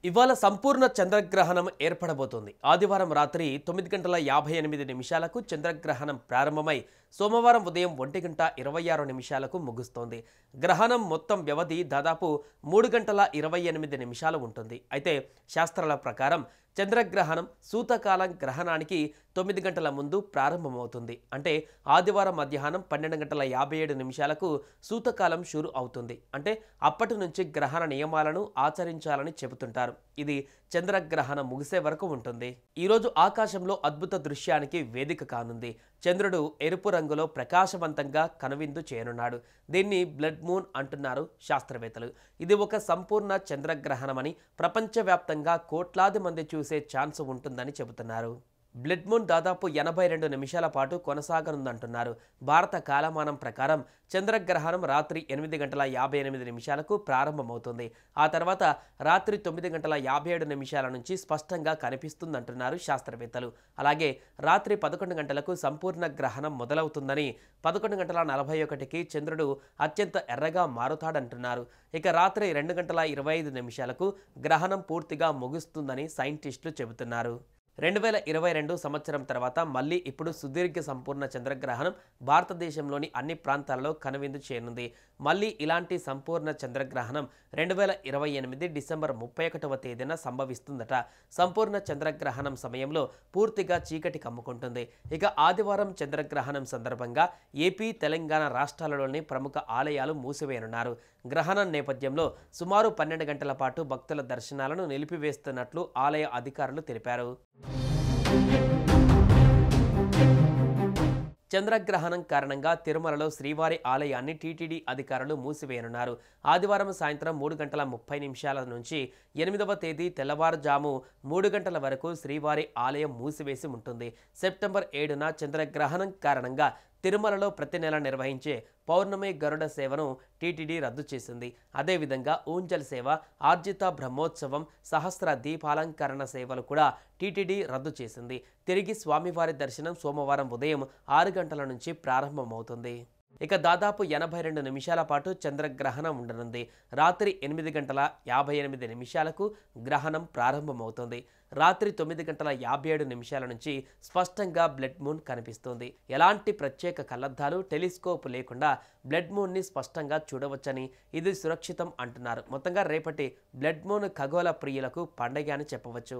ఇవాళ సంపూర్ణ చంద్రగ్రహణం ఏర్పడబోతోంది. ఆదివారం రాత్రి 9:58 చంద్రగ్రహణం ప్రారంభమై సోమవారం ఉదయం 1:26 ముగుస్తోంది. గ్రహణం మొత్తం వ్యవధి దాదాపు 3:28 ఉంటుంది. అయితే శాస్త్రాల ప్రకారం చంద్రగ్రహణం సూతకాలం గ్రహణానికి 9 గంటల ముందు ప్రారంభమవుతుంది. అంటే ఆదివారం మధ్యాహ్నం 12:57 సూతకాలం షురు అవుతుంది. అంటే అప్పటి నుంచి గ్రహణ నియమాలను ఆచరించాలని చెబుతుంటారు. ఇది చంద్రగ్రహణం ముగిసే వరకు ఉంటుంది. ఈరోజు ఆకాశంలో అద్భుత దృశ్యానికి వేదిక కానుంది. చంద్రుడు ఎరుపు రంగులో ప్రకాశవంతంగా కనువిందు చేయనున్నాడు. దీన్ని బ్లడ్ మూన్ అంటున్నారు శాస్త్రవేత్తలు. ఇది ఒక సంపూర్ణ చంద్రగ్రహణమని, ప్రపంచవ్యాప్తంగా కోట్లాది మంది చూసే ఛాన్స్ ఉంటుందని చెబుతున్నారు. బ్లడ్ మూన్ దాదాపు 82 నిమిషాల పాటు కొనసాగనుందంటున్నారు. భారత కాలమానం ప్రకారం చంద్రగ్రహణం రాత్రి 8:58 ప్రారంభమవుతుంది. ఆ తర్వాత రాత్రి 9:57 నుంచి స్పష్టంగా కనిపిస్తుందంటున్నారు శాస్త్రవేత్తలు. అలాగే రాత్రి 11 గంటలకు సంపూర్ణ గ్రహణం మొదలవుతుందని, 11:41కి చంద్రుడు అత్యంత ఎర్రగా మారుతాడంటున్నారు. ఇక రాత్రి 2:25 గ్రహణం పూర్తిగా ముగుస్తుందని సైంటిస్టులు చెబుతున్నారు. 2022 సంవత్సరం తర్వాత మళ్ళీ ఇప్పుడు సుదీర్ఘ సంపూర్ణ చంద్రగ్రహణం భారతదేశంలోని అన్ని ప్రాంతాల్లో కనువిందు చేయనుంది. మళ్ళీ ఇలాంటి సంపూర్ణ చంద్రగ్రహణం 2028 డిసెంబర్ 31 సంభవిస్తుందట. సంపూర్ణ చంద్రగ్రహణం సమయంలో పూర్తిగా చీకటి కమ్ముకుంటుంది. ఇక ఆదివారం చంద్రగ్రహణం సందర్భంగా ఏపీ, తెలంగాణ రాష్ట్రాలలోని ప్రముఖ ఆలయాలు మూసివేయనున్నారు. గ్రహణం నేపథ్యంలో సుమారు 12 గంటల పాటు భక్తుల దర్శనాలను నిలిపివేస్తున్నట్లు ఆలయ అధికారులు తెలిపారు. చంద్రగ్రహణం కారణంగా తిరుమలలో శ్రీవారి ఆలయాన్ని టీటీడీ అధికారులు మూసివేయనున్నారు. ఆదివారం సాయంత్రం 3:30 నుంచి 8వ తేదీ తెల్లవారుజాము 3 గంటల వరకు శ్రీవారి ఆలయం మూసివేసి ఉంటుంది. సెప్టెంబర్ 7న చంద్రగ్రహణం కారణంగా తిరుమలలో ప్రతి నెల నిర్వహించే పౌర్ణమి గరుడ సేవను టీటీడీ రద్దు చేసింది. అదేవిధంగా ఊంజల్ సేవ, ఆర్జిత బ్రహ్మోత్సవం, సహస్ర దీపాలంకరణ సేవలు కూడా టీటీడీ రద్దు చేసింది. తిరిగి స్వామివారి దర్శనం సోమవారం ఉదయం 6 గంటల నుంచి ప్రారంభమవుతుంది. ఇక దాదాపు 82 నిమిషాల పాటు చంద్రగ్రహణం ఉండనుంది. రాత్రి 8:58 గ్రహణం ప్రారంభమవుతుంది. రాత్రి 9:57 నుంచి స్పష్టంగా బ్లడ్ మూన్ కనిపిస్తుంది. ఎలాంటి ప్రత్యేక కళ్లద్దాలు, టెలిస్కోప్ లేకుండా బ్లడ్ మూన్ని స్పష్టంగా చూడవచ్చని, ఇది సురక్షితం అంటున్నారు. మొత్తంగా రేపటి బ్లడ్ మూన్ ఖగోళ ప్రియులకు పండగ అని చెప్పవచ్చు.